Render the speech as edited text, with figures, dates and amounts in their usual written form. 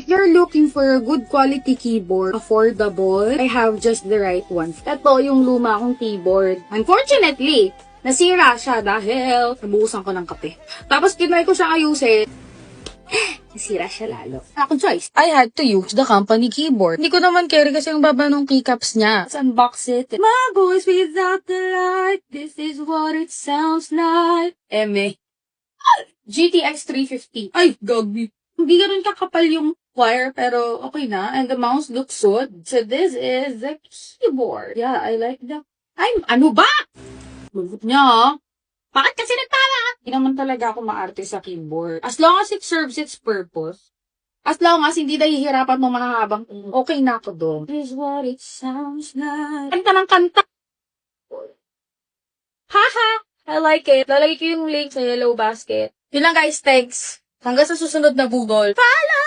you're looking for a good quality keyboard, affordable, I have just the right one. Ito yung luma kong keyboard. Unfortunately, nasira siya dahil nabuhusan ko ng kape. Tapos tinry ko siya ayusin. Nasira siya lalo. Akong choice. I had to use the company keyboard. Hindi ko naman carry kasi yung baba ng keycaps niya. Let's unbox it. My voice without the light. This is what it sounds like. Eme. GTX 350. Ay, gagbi. Hindi ganun kakapal yung wire, pero okay na. And the mouse looks good. So this is the keyboard. Yeah, I like the... Ay, ano ba? Lugot niya, ha? Bakit kasi nagtala? Hindi naman talaga ako maarte sa keyboard. As long as it serves its purpose. As long as hindi nahihirapan mo mahabang okay na ako doon. This is what it sounds like. Kanta ng kanta. Haha! I like it. Lalagay ko yung link sa yellow basket. Yun lang guys, thanks. Hanggang sa susunod na Google. Follow!